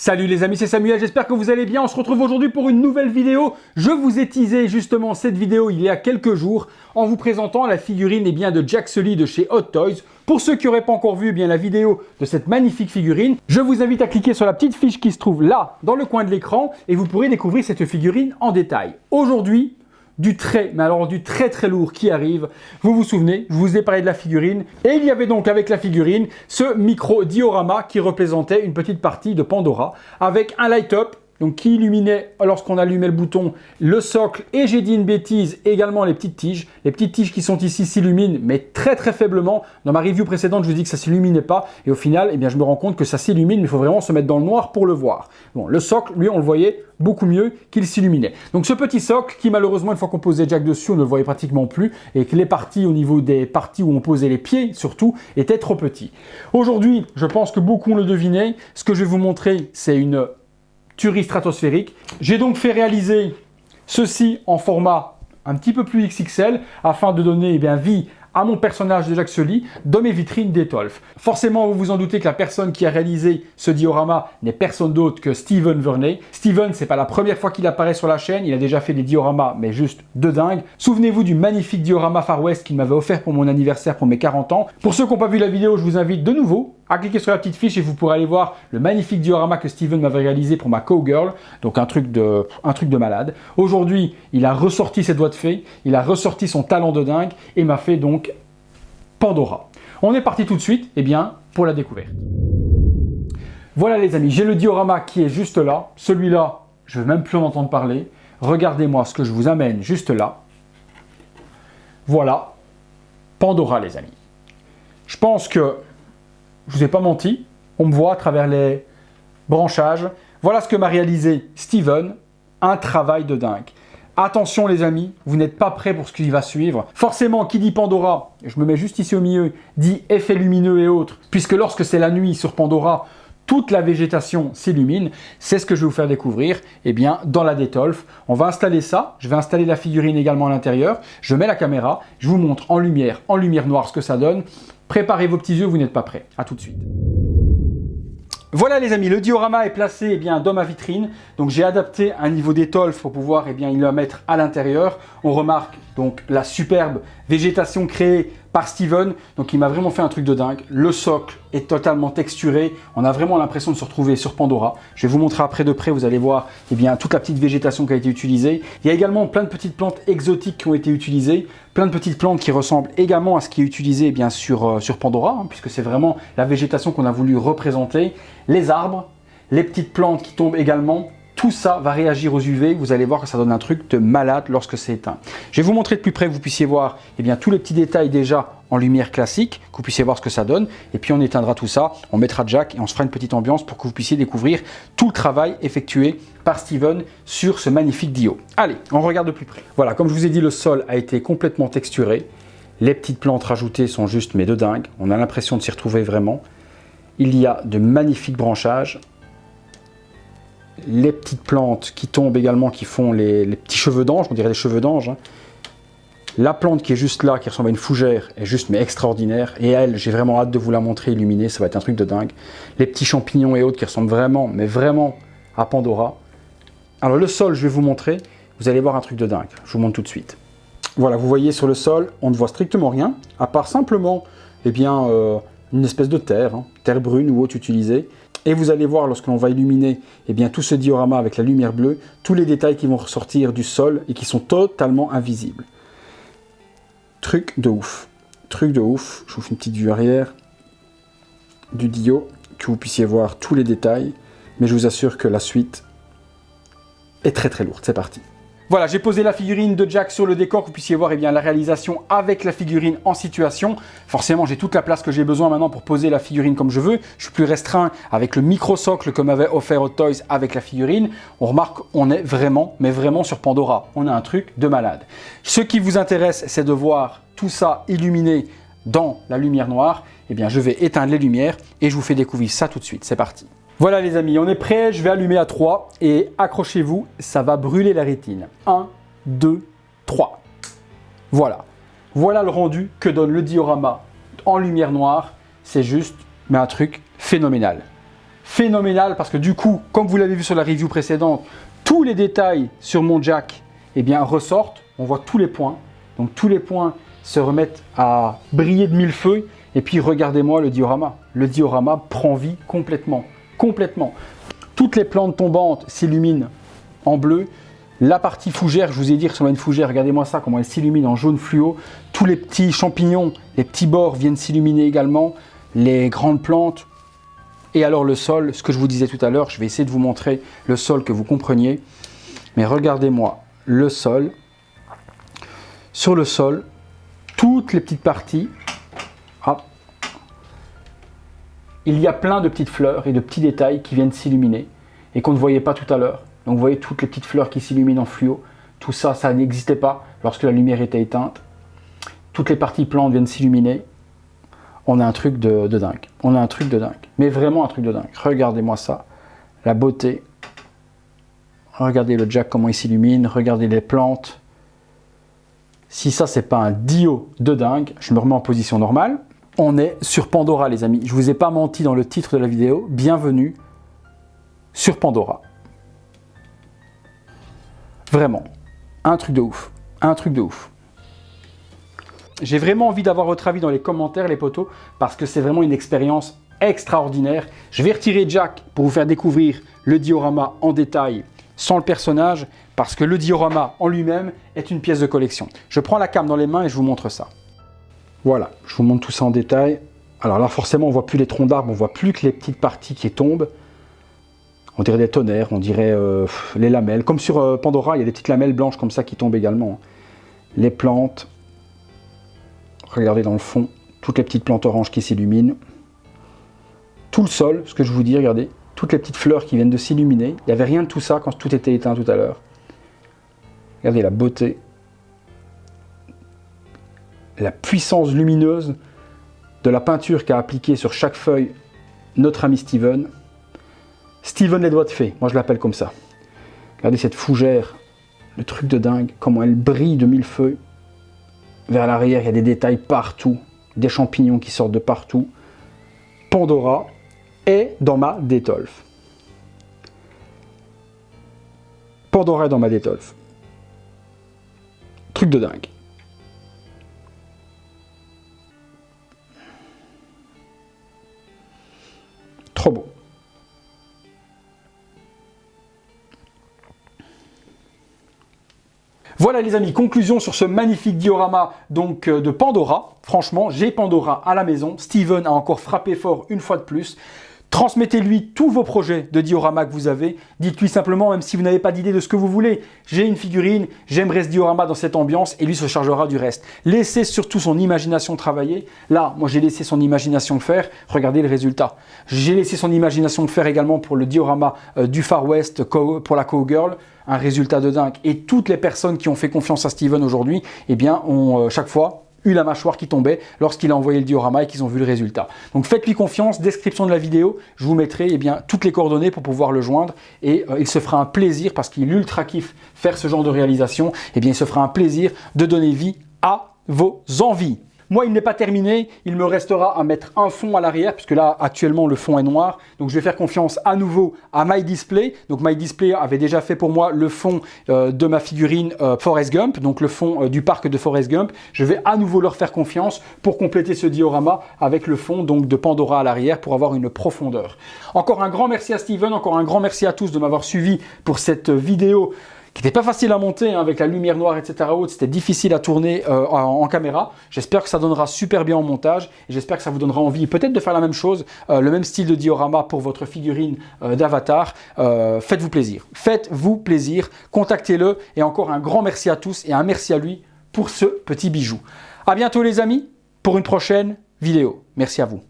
Salut les amis, c'est Samuel, j'espère que vous allez bien. On se retrouve aujourd'hui pour une nouvelle vidéo. Je vous ai teasé justement cette vidéo il y a quelques jours en vous présentant la figurine de Jack Sully de chez Hot Toys. Pour ceux qui n'auraient pas encore vu la vidéo de cette magnifique figurine, je vous invite à cliquer sur la petite fiche qui se trouve là dans le coin de l'écran et vous pourrez découvrir cette figurine en détail. Aujourd'hui, du très lourd qui arrive. Vous vous souvenez, je vous ai parlé de la figurine et il y avait donc avec la figurine ce micro diorama qui représentait une petite partie de Pandora avec un light-up donc qui illuminait lorsqu'on allumait le bouton le socle et j'ai dit une bêtise également les petites tiges. Les petites tiges qui sont ici s'illuminent mais très faiblement. Dans ma review précédente je vous dis que ça s'illuminait pas et au final je me rends compte que ça s'illumine mais il faut vraiment se mettre dans le noir pour le voir. Bon, le socle lui on le voyait beaucoup mieux qu'il s'illuminait. Donc ce petit socle qui malheureusement une fois qu'on posait Jack dessus on ne le voyait pratiquement plus et que les parties au niveau des parties où on posait les pieds surtout étaient trop petits. Aujourd'hui je pense que beaucoup le devinaient. Ce que je vais vous montrer c'est une tuerie stratosphérique. J'ai donc fait réaliser ceci en format un petit peu plus XXL afin de donner vie à mon personnage de Jack Sully dans mes vitrines d'Etolf. Forcément, vous vous en doutez que la personne qui a réalisé ce diorama n'est personne d'autre que Steven Verney. Steven, c'est pas la première fois qu'il apparaît sur la chaîne, il a déjà fait des dioramas, mais juste de dingue. Souvenez-vous du magnifique diorama Far West qu'il m'avait offert pour mon anniversaire pour mes 40 ans. Pour ceux qui n'ont pas vu la vidéo, je vous invite de nouveau à cliquer sur la petite fiche et vous pourrez aller voir le magnifique diorama que Steven m'avait réalisé pour ma Cowgirl, donc un truc de malade. Aujourd'hui, il a ressorti ses doigts de fée, il a ressorti son talent de dingue et m'a fait donc Pandora. On est parti tout de suite pour la découverte. Voilà les amis, j'ai le diorama qui est juste là. Celui-là, je ne veux même plus en entendre parler. Regardez-moi ce que je vous amène juste là. Voilà, Pandora les amis. Je pense que je ne vous ai pas menti, on me voit à travers les branchages. Voilà ce que m'a réalisé Steven, un travail de dingue. Attention les amis, vous n'êtes pas prêts pour ce qui va suivre. Forcément, qui dit Pandora, je me mets juste ici au milieu, dit effets lumineux et autres, puisque lorsque c'est la nuit sur Pandora, toute la végétation s'illumine. C'est ce que je vais vous faire découvrir dans la Detolf. On va installer ça, je vais installer la figurine également à l'intérieur, je mets la caméra, je vous montre en lumière noire ce que ça donne. Préparez vos petits yeux, vous n'êtes pas prêts. À tout de suite. Voilà les amis, le diorama est placé dans ma vitrine. Donc j'ai adapté un niveau d'étolfe pour pouvoir il le mettre à l'intérieur. On remarque donc la superbe végétation créée par Steven. Donc il m'a vraiment fait un truc de dingue. Le socle est totalement texturé. On a vraiment l'impression de se retrouver sur Pandora. Je vais vous montrer après de près, vous allez voir toute la petite végétation qui a été utilisée. Il y a également plein de petites plantes exotiques qui ont été utilisées. Plein de petites plantes qui ressemblent également à ce qui est utilisé sur Pandora, puisque c'est vraiment la végétation qu'on a voulu représenter. Les arbres, les petites plantes qui tombent également, tout ça va réagir aux UV. Vous allez voir que ça donne un truc de malade lorsque c'est éteint. Je vais vous montrer de plus près que vous puissiez voir tous les petits détails déjà en lumière classique, que vous puissiez voir ce que ça donne. Et puis on éteindra tout ça, on mettra Jack et on se fera une petite ambiance pour que vous puissiez découvrir tout le travail effectué par Steven sur ce magnifique dio. Allez, on regarde de plus près. Voilà, comme je vous ai dit, le sol a été complètement texturé. Les petites plantes rajoutées sont juste de dingue. On a l'impression de s'y retrouver vraiment. Il y a de magnifiques branchages. Les petites plantes qui tombent également, qui font les petits cheveux d'ange, on dirait des cheveux d'ange. La plante qui est juste là, qui ressemble à une fougère, est juste extraordinaire. Et elle, j'ai vraiment hâte de vous la montrer illuminée, ça va être un truc de dingue. Les petits champignons et autres qui ressemblent vraiment à Pandora. Alors le sol, je vais vous montrer, vous allez voir un truc de dingue, je vous montre tout de suite. Voilà, vous voyez sur le sol, on ne voit strictement rien, à part simplement une espèce de terre, terre brune ou autre utilisée. Et vous allez voir, lorsque l'on va illuminer tout ce diorama avec la lumière bleue, tous les détails qui vont ressortir du sol et qui sont totalement invisibles. Truc de ouf. Truc de ouf. Je vous fais une petite vue arrière du dio, que vous puissiez voir tous les détails. Mais je vous assure que la suite est très lourde. C'est parti. Voilà, j'ai posé la figurine de Jack sur le décor, que vous puissiez voir la réalisation avec la figurine en situation. Forcément, j'ai toute la place que j'ai besoin maintenant pour poser la figurine comme je veux. Je suis plus restreint avec le micro-socle que m'avait offert Hot Toys avec la figurine. On remarque, on est vraiment sur Pandora. On a un truc de malade. Ce qui vous intéresse, c'est de voir tout ça illuminé dans la lumière noire. Je vais éteindre les lumières et je vous fais découvrir ça tout de suite. C'est parti. Voilà les amis, on est prêts, je vais allumer à 3 et accrochez-vous, ça va brûler la rétine. 1, 2, 3. Voilà. Voilà le rendu que donne le diorama en lumière noire. C'est juste un truc phénoménal. phénoménal parce que du coup, comme vous l'avez vu sur la review précédente, tous les détails sur mon jack eh bien, ressortent. On voit tous les points. Donc tous les points se remettent à briller de mille feux. Et puis regardez-moi le diorama. Le diorama prend vie complètement. Complètement. Toutes les plantes tombantes s'illuminent en bleu. La partie fougère, je vous ai dit sur une fougère, regardez-moi ça, comment elle s'illumine en jaune fluo. Tous les petits champignons, les petits bords viennent s'illuminer également. Les grandes plantes. Et alors le sol, ce que je vous disais tout à l'heure, je vais essayer de vous montrer le sol que vous compreniez. Mais regardez-moi le sol. Sur le sol, toutes les petites parties, hop, il y a plein de petites fleurs et de petits détails qui viennent s'illuminer et qu'on ne voyait pas tout à l'heure. Donc vous voyez toutes les petites fleurs qui s'illuminent en fluo. Tout ça, ça n'existait pas lorsque la lumière était éteinte. Toutes les parties plantes viennent s'illuminer. On a un truc de dingue. On a un truc de dingue. Mais vraiment un truc de dingue. Regardez-moi ça. La beauté. Regardez le jack, comment il s'illumine. Regardez les plantes. Si ça, c'est pas un dio de dingue, je me remets en position normale. On est sur Pandora, les amis. Je vous ai pas menti dans le titre de la vidéo. Bienvenue sur Pandora. Vraiment. Un truc de ouf. Un truc de ouf. J'ai vraiment envie d'avoir votre avis dans les commentaires, les potos, parce que c'est vraiment une expérience extraordinaire. Je vais retirer Jack pour vous faire découvrir le diorama en détail, sans le personnage, parce que le diorama en lui-même est une pièce de collection. Je prends la cam dans les mains et je vous montre ça. Voilà, je vous montre tout ça en détail. Alors là, forcément, on ne voit plus les troncs d'arbres, on ne voit plus que les petites parties qui tombent. On dirait des tonnerres, on dirait les lamelles. Comme sur Pandora, il y a des petites lamelles blanches comme ça qui tombent également. Les plantes. Regardez dans le fond, toutes les petites plantes oranges qui s'illuminent. Tout le sol, ce que je vous dis, regardez. Toutes les petites fleurs qui viennent de s'illuminer. Il n'y avait rien de tout ça quand tout était éteint tout à l'heure. Regardez la beauté. La puissance lumineuse de la peinture qu'a appliquée sur chaque feuille notre ami Steven. Steven les doigts de fée, moi je l'appelle comme ça. Regardez cette fougère, le truc de dingue, comment elle brille de mille feux. Vers l'arrière, il y a des détails partout, des champignons qui sortent de partout. Pandora est dans ma Detolf. Pandora est dans ma Detolf. Truc de dingue. Trop beau. Voilà les amis, conclusion sur ce magnifique diorama donc de Pandora. Franchement, j'ai Pandora à la maison. Steven a encore frappé fort une fois de plus. Transmettez-lui tous vos projets de diorama que vous avez. Dites-lui simplement, même si vous n'avez pas d'idée de ce que vous voulez, j'ai une figurine, j'aimerais ce diorama dans cette ambiance et lui se chargera du reste. Laissez surtout son imagination travailler. Là, moi j'ai laissé son imagination faire. Regardez le résultat. J'ai laissé son imagination faire également pour le diorama du Far West pour la Cowgirl. Un résultat de dingue. Et toutes les personnes qui ont fait confiance à Steven aujourd'hui, eh bien, ont chaque fois eu la mâchoire qui tombait lorsqu'il a envoyé le diorama et qu'ils ont vu le résultat. Donc faites-lui confiance, description de la vidéo, je vous mettrai eh bien, toutes les coordonnées pour pouvoir le joindre et il se fera un plaisir, parce qu'il ultra kiffe faire ce genre de réalisation, eh bien, il se fera un plaisir de donner vie à vos envies. Moi, il n'est pas terminé, il me restera à mettre un fond à l'arrière, puisque là, actuellement, le fond est noir. Donc, je vais faire confiance à nouveau à MyDisplay. Donc, MyDisplay avait déjà fait pour moi le fond de ma figurine Forrest Gump, donc le fond du parc de Forrest Gump. Je vais à nouveau leur faire confiance pour compléter ce diorama avec le fond donc, de Pandora à l'arrière pour avoir une profondeur. Encore un grand merci à Steven, encore un grand merci à tous de m'avoir suivi pour cette vidéo qui n'était pas facile à monter hein, avec la lumière noire, etc. C'était difficile à tourner en caméra. J'espère que ça donnera super bien en montage et j'espère que ça vous donnera envie peut-être de faire la même chose, le même style de diorama pour votre figurine d'avatar. Faites-vous plaisir. Faites-vous plaisir. Contactez-le et encore un grand merci à tous et un merci à lui pour ce petit bijou. À bientôt les amis pour une prochaine vidéo. Merci à vous.